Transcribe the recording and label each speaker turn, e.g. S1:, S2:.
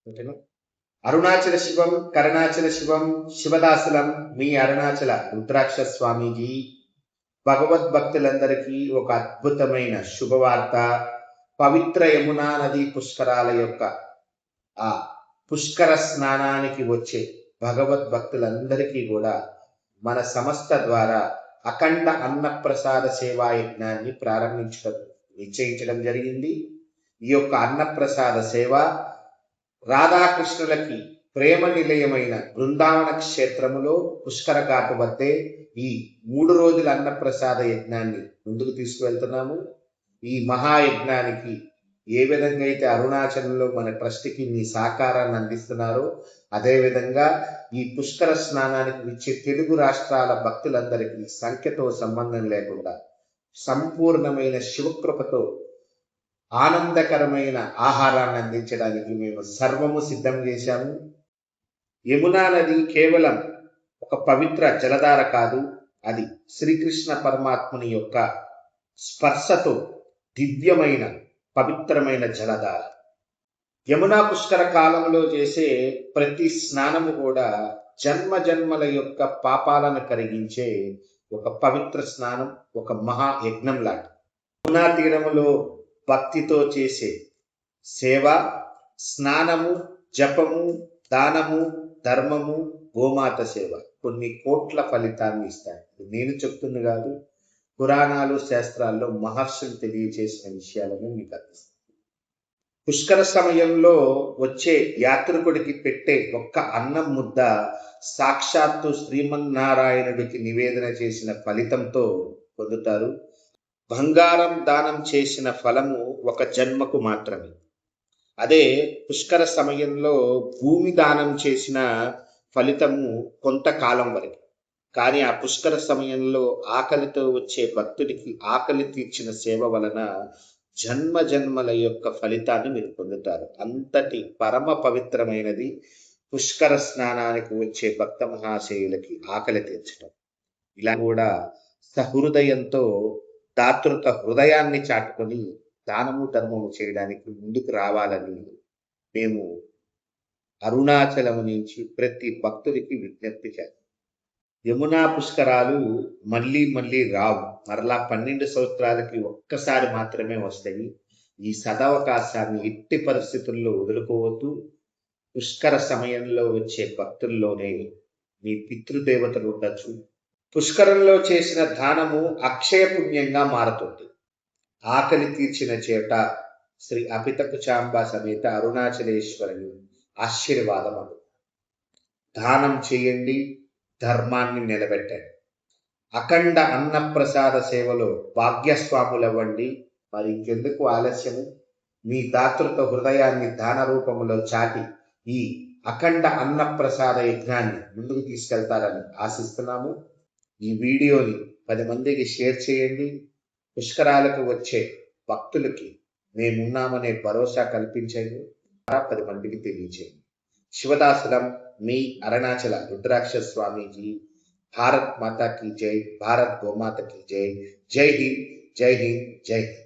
S1: ఓకేనా? అరుణాచల శివం, కరుణాచల శివం, శివదాసులం, మీ అరుణాచల రుద్రాక్ష స్వామీజీ. భగవద్భక్తులందరికీ ఒక అద్భుతమైన శుభవార్త. పవిత్ర యమునా నది పుష్కరాల యొక్క ఆ పుష్కర స్నానానికి వచ్చే భగవద్భక్తులందరికీ కూడా మన సంస్థ ద్వారా అఖండ అన్నప్రసాద సేవా యజ్ఞాన్ని నిశ్చయించడం జరిగింది. ఈ యొక్క అన్నప్రసాద సేవ రాధాకృష్ణులకి ప్రేమ నిలయమైన బృందావన క్షేత్రములో పుష్కర ఘాటు వద్దే ఈ 3 రోజుల అన్నప్రసాద యజ్ఞాన్ని ముందుకు తీసుకువెళ్తున్నాము. ఈ మహాయజ్ఞానికి ఏ విధంగా అయితే అరుణాచలంలో మన ట్రస్ట్కి మీ సహకారాన్ని అందిస్తున్నారో అదేవిధంగా ఈ పుష్కర స్నానానికి వచ్చే తెలుగు రాష్ట్రాల భక్తులందరికీ సంఖ్యతో సంబంధం లేకుండా సంపూర్ణమైన శివకృపతో ఆనందకరమైన ఆహారాన్ని అందించడానికి మేము సర్వము సిద్ధం చేశాము. యమునా నది కేవలం ఒక పవిత్ర జలధార కాదు, అది శ్రీకృష్ణ పరమాత్ముని యొక్క స్పర్శతో దివ్యమైన పవిత్రమైన జలధార. యమునా పుష్కర కాలంలో చేసే ప్రతి స్నానము కూడా జన్మ జన్మల యొక్క పాపాలను కరిగించే ఒక పవిత్ర స్నానం, ఒక మహాయజ్ఞం లాంటి. యమునా తీరములో భక్తితో చేసే సేవ, స్నానము, జపము, దానము, ధర్మము, గోమాత సేవ కొన్ని కోట్ల ఫలితాన్ని ఇస్తాయి. నేను చెప్తుంది కాదు, పురాణాలు శాస్త్రాల్లో మహర్షులు తెలియచేసిన విషయాలను మీకు అందిస్తాను. పుష్కర సమయంలో వచ్చే యాత్రికుడికి పెట్టే ఒక్క అన్నం ముద్ద సాక్షాత్తు శ్రీమన్నారాయణుడికి నివేదన చేసిన ఫలితంతో పొందుతారు. బంగారం దానం చేసిన ఫలము ఒక జన్మకు మాత్రమే. అదే పుష్కర సమయంలో భూమి దానం చేసిన ఫలితము కొంతకాలం వరకు. కానీ ఆ పుష్కర సమయంలో ఆకలితో వచ్చే భక్తుడికి ఆకలి తీర్చిన సేవ వలన జన్మ జన్మల యొక్క ఫలితాన్ని మీరు పొందుతారు. అంతటి పరమ పవిత్రమైనది పుష్కర స్నానానికి వచ్చే భక్త మహాశయులకి ఆకలి తీర్చడం. ఇలా కూడా సహృదయంతో దాతృత హృదయాన్ని చాటుకొని దానము ధర్మము చేయడానికి ముందుకు రావాలని మేము అరుణాచలం నుంచి ప్రతి భక్తుడికి విజ్ఞప్తి చేస్తాం. యమునా పుష్కరాలు మళ్ళీ మళ్ళీ రావు, మరలా 12 సంవత్సరాలకి ఒక్కసారి మాత్రమే వస్తాయి. ఈ సదవకాశాన్ని ఎట్టి పరిస్థితుల్లో వదులుకోవద్దు. పుష్కర సమయంలో వచ్చే భక్తుల్లోనే మీ పితృదేవతలు ఉండొచ్చు. పుష్కరంలో చేసిన దానము అక్షయ పుణ్యంగా మారుతుంది. ఆకలి తీర్చిన చేట శ్రీ అపితకుచాంబ సమేత అరుణాచలేశ్వరుని ఆశీర్వాదం. దానం చేయండి, ధర్మాన్ని నిలబెట్టండి. అఖండ అన్నప్రసాద సేవలో భాగ్యస్వాములవ్వండి. మరి ఇంకెందుకు ఆలస్యము? మీ దాతృత్వ హృదయాన్ని దాన రూపంలో చాటి ఈ అఖండ అన్నప్రసాద యజ్ఞాన్ని ముందుకు తీసుకెళ్తారని ఆశిస్తున్నాము. ఈ వీడియోని 10 మందికి షేర్ చేయండి. పుష్కరాలకు వచ్చే భక్తులకి మేమున్నామనే భరోసా కల్పించండి. 10 మందికి తెలియచేయండి. శివదాసులం, మీ అరుణాచల రుద్రాక్ష స్వామీజీ. భారత్ మాతా కీ జై, భారత్ గోమాత కీ జై. జై హింద్, జై హింద్, జై హింద్.